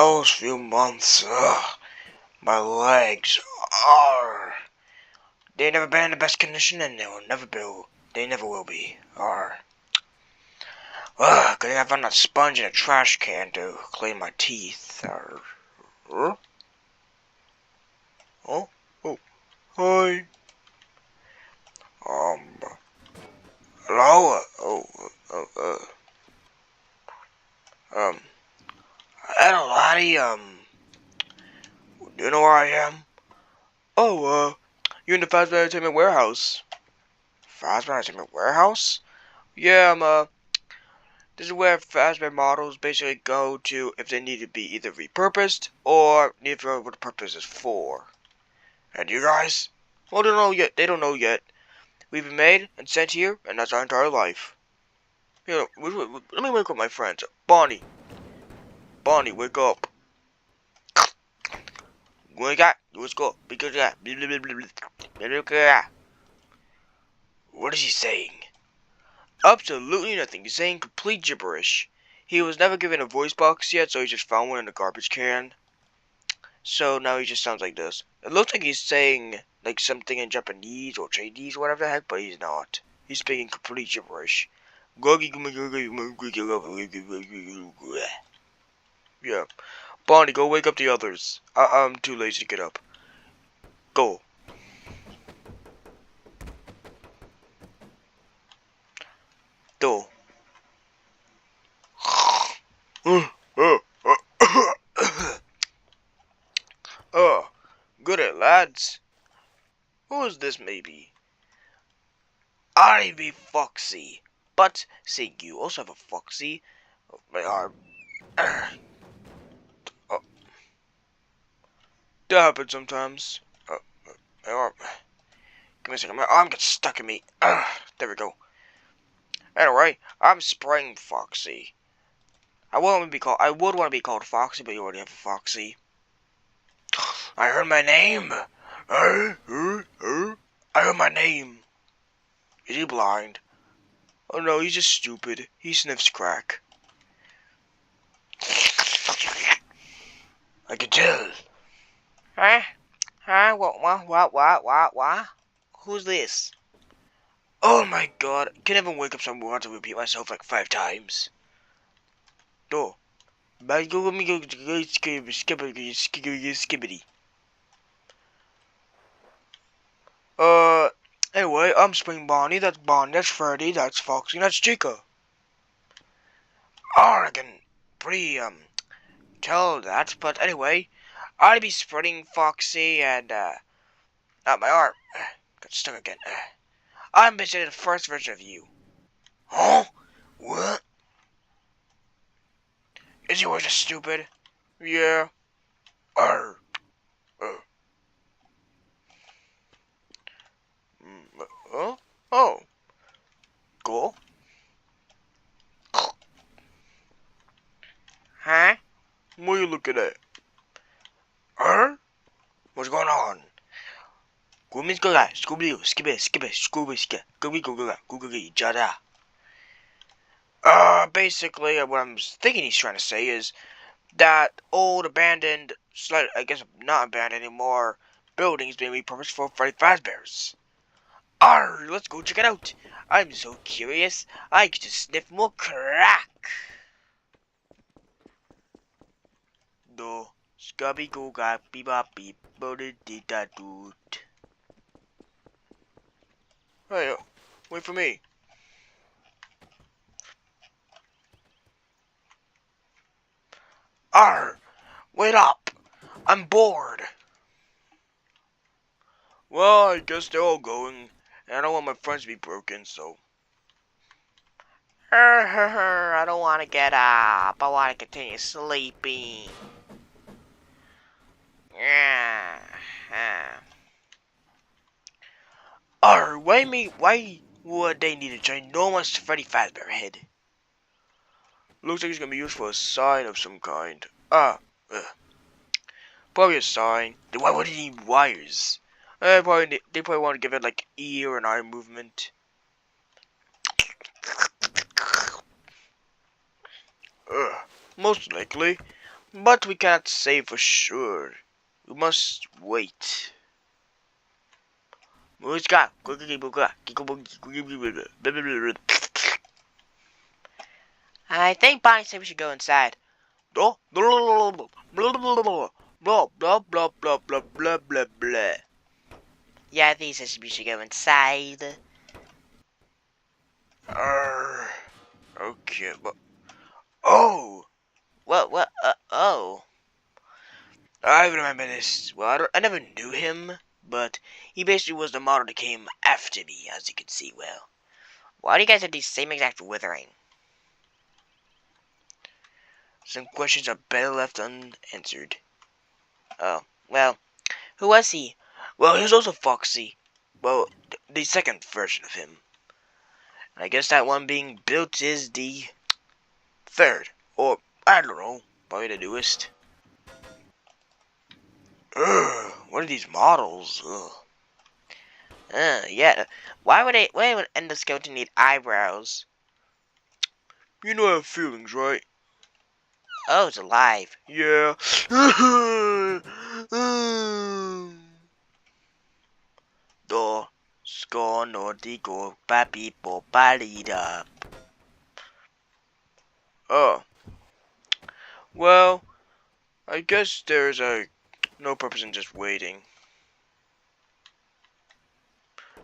those few months, my legs are. They've never been in the best condition, and they will never be. They never will be. Good thing I found a sponge in a trash can to clean my teeth. Oh, oh, hi. Hello. Hello, laddie. Do you know where I am? You in the Fazbear Entertainment Warehouse? Fazbear Entertainment Warehouse? Yeah, this is where Fazbear models basically go to if they need to be either repurposed or need to know what the purpose is for. And you guys? Well, they don't know yet. They don't know yet. We've been made and sent here, and that's our entire life. Here, let me wake up my friends. Bonnie, wake up. Wake up. Let's go. Because what is he saying? Absolutely nothing. He's saying complete gibberish. He was never given a voice box yet, so he just found one in a garbage can. So now he just sounds like this. It looks like he's saying like something in Japanese or Chinese or whatever the heck, but he's not. He's speaking complete gibberish. Yeah. Bonnie, go wake up the others. I'm too lazy to get up. Go. Go. Good it, lads. Who is this, maybe? I be Foxy. But, say, you also have a Foxy. My arm. Oh. That happens sometimes. My arm. Give me a second. My arm gets stuck in me. There we go. Anyway, I'm Spring Foxy. I would want to be called Foxy, but you already have a Foxy. I heard my name. I heard my name. Is he blind? Oh no, he's just stupid. He sniffs crack. I can tell. Huh? What? Who's this? Oh my god, I can't even wake up someone to repeat myself like 5 times. Go. Skibbity. Anyway, I'm Spring Bonnie, that's Bonnie, that's Freddy, that's Foxy, that's Chica. I can pretty, tell that, but anyway, I'd be Spring Foxy and, my arm got stuck again. I'm basically the first version of you. Huh? What? Is he always just stupid? Yeah. Huh? Oh. Cool. Huh? What are you looking at? Huh? What's going on? Basically, what I'm thinking he's trying to say is that old abandoned, I guess not abandoned anymore, buildings being repurposed for Freddy Fazbear's. Let's go check it out. I'm so curious, I get to sniff more crack. Do, scubby go ga beep bop beep, boated did that dude. Hey, wait for me. Wait up! I'm bored! Well, I guess they're all going, and I don't want my friends to be broken, so... I don't want to get up. I want to continue sleeping. Why would they need a ginormous Freddy Fazbear head? Looks like it's gonna be used for a sign of some kind. Probably a sign. Then why would it need wires? They probably want to give it like ear and eye movement. Most likely. But we cannot say for sure. We must wait. I think Bonnie said we should go inside. Blah blah blah blah blah blah blah blah blah blah blah blah. Yeah, I think he says we should go inside. Okay, but oh, what? Oh, I remember this. Well, I never knew him, but he basically was the model that came after me, as you can see. Well, why do you guys have the same exact withering? Some questions are better left unanswered. Oh, well, who was he? Well, he was also Foxy. Well, the second version of him. I guess that one being built is the third. Or, I don't know, probably the newest. Ugh, what are these models? Ugh. Yeah. Why would endoskeleton need eyebrows? You know I have feelings, right? Oh, it's alive. Yeah. Do, sco, no, digo, papi, po, palida. Oh. Well, I guess there's no purpose in just waiting.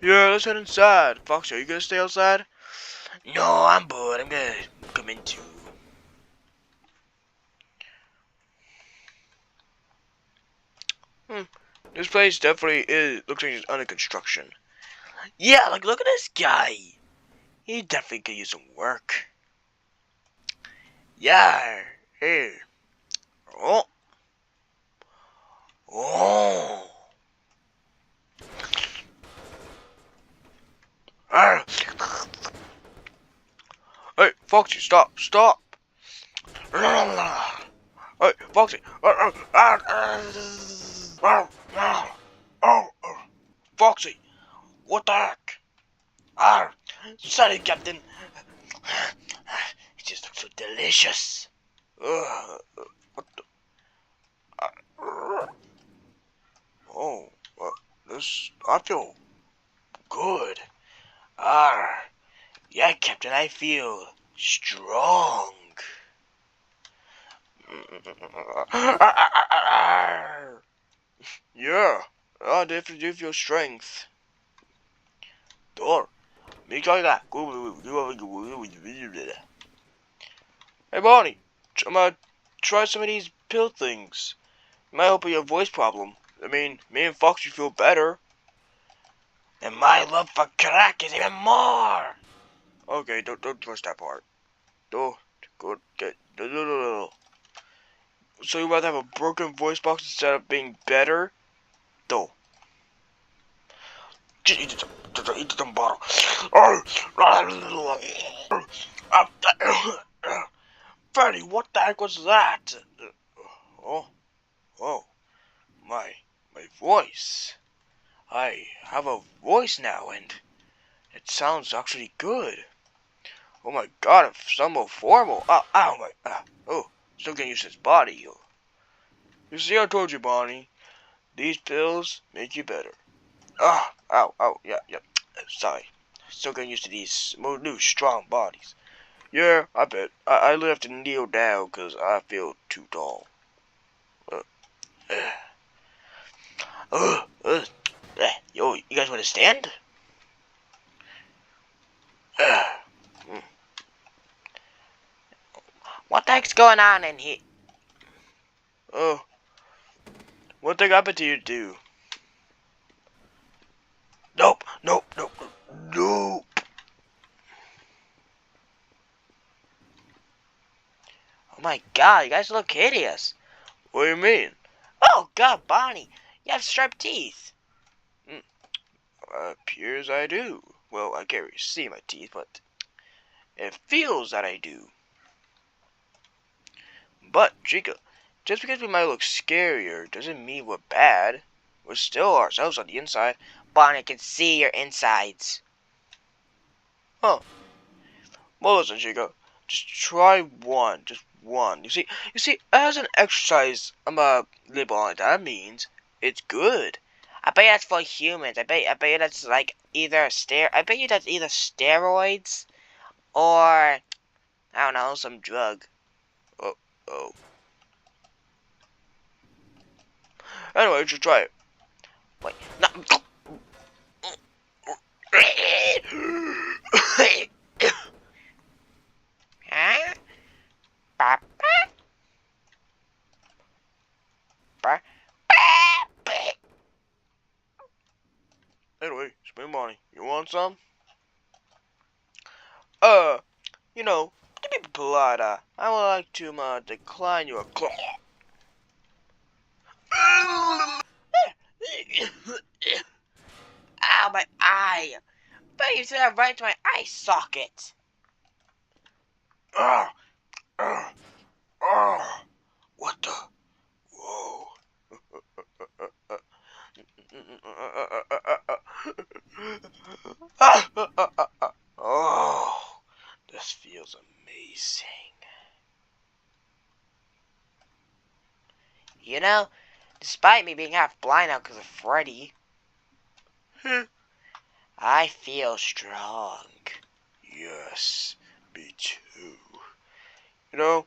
Yeah, let's head inside. Foxy, are you gonna stay outside? No, I'm bored. I'm gonna come in too. This place definitely looks like it's under construction. Yeah, like look at this guy. He definitely could use some work. Yeah. Hey. Oh. Oh. Ah. Hey, Foxy, stop. Stop. Hey, Foxy. Foxy. What the heck? Sorry, Captain. It just looks so delicious. What the? Oh, this. I feel good. Yeah, Captain, I feel strong. Yeah, I definitely do feel strength. Door. Make like that. Hey, Bonnie, I'm gonna try some of these pill things. It might help with your voice problem. I mean, me and Foxy feel better. And my love for crack is even more. Okay, don't push that part. Don't go get. So you rather have a broken voice box instead of being better? Don't. Just eat the bottle. Freddy, what the heck was that? Oh, oh, my voice. I have a voice now, and it sounds actually good. Oh my god, it's so more formal. Ow, my, oh, still getting used to this body. You see, I told you, Bonnie. These pills make you better. Ow, yeah. Sorry. Still getting used to these new strong bodies. Yeah, I bet. I really have to kneel down because I feel too tall. Yo, you guys want to stand? What the heck's going on in here? Oh, what the happened to you two? Nope. Oh my god, you guys look hideous. What do you mean? Oh god, Bonnie, you have striped teeth. Appears I do. Well, I can't really see my teeth, but it feels that I do. But, Chica, just because we might look scarier doesn't mean we're bad. We're still ourselves on the inside. Bonnie can see your insides. Huh. Well, listen, Chica. Just try one. Just one. You see, as an exercise, label on it, that means it's good. I bet that's for humans. I bet you that's like I bet you that's either steroids or I don't know, some drug. Oh, oh. Anyway, just try it. Wait, no. Huh? Ba, ba, ba, ba. Anyway, spend money. You want some? You know, to be polite, I would like to decline your call. Ow, my eye! But you said right to my eye socket. Ah, ah, ah! What the? Whoa! Oh, this feels amazing. You know, despite me being half blind now because of Freddy, I feel strong. Yes, me too. You know,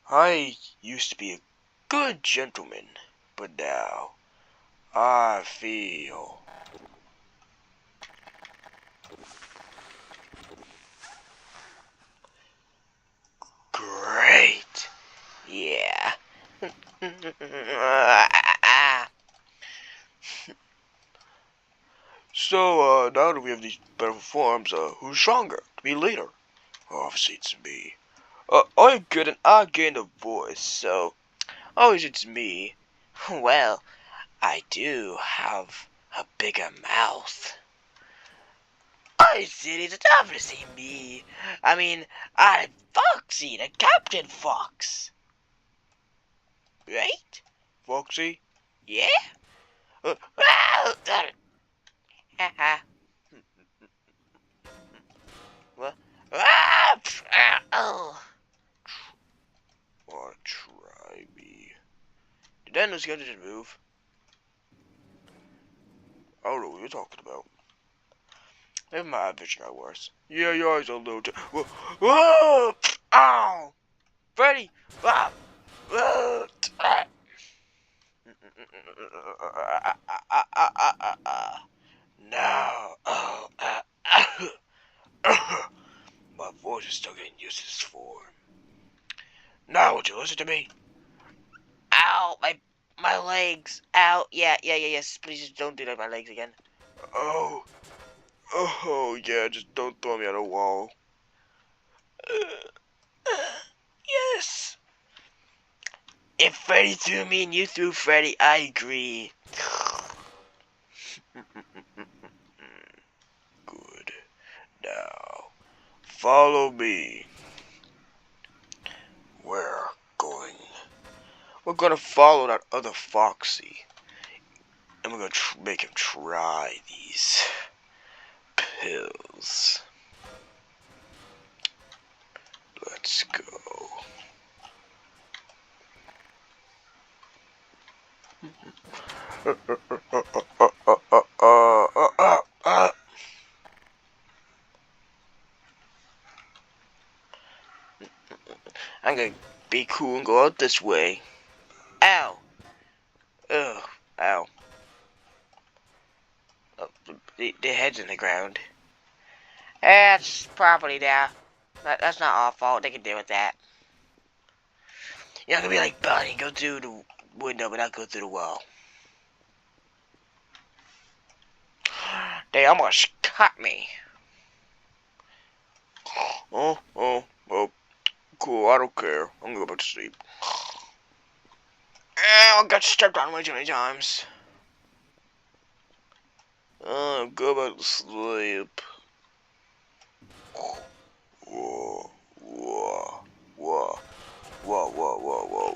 I used to be a good gentleman, but now I feel great. Yeah. So, now that we have these better forms, who's stronger to be leader? Obviously, it's me. I'm good and I gained a voice, so always it's me. Well, I do have a bigger mouth. I said it's obviously me. I mean, I'm Foxy, the Captain Fox. Right? Foxy? Yeah? Haha. What? Oh. Wanna try me? Did that just move? I don't know what you're talking about. Maybe my vision got worse. Yeah, your eyes are a little too. Whoa! Whoa! Ow! Freddy! Ah! Now, my voice is still getting used to this form. Now, would you listen to me? Ow! My legs! Ow! Yes. Please just don't do that to my legs again. Oh! Oh, yeah, just don't throw me at a wall. Yes! If Freddy threw me and you threw Freddy, I agree. Good. Now, follow me. We're going. We're gonna follow that other Foxy. And we're gonna make him try these pills. Let's go. I'm gonna be cool and go out this way. Ow! Ugh! Ow! Oh, the head's in the ground. That's property now. That's not our fault. They can deal with that. You're not gonna be like Bonnie and go through the window, but not go through the wall. They almost cut me. Oh, cool. I don't care. I'm gonna go back to sleep. I got stepped on way too many times. Go back to sleep. Whoa, whoa, whoa, whoa, whoa, whoa, whoa,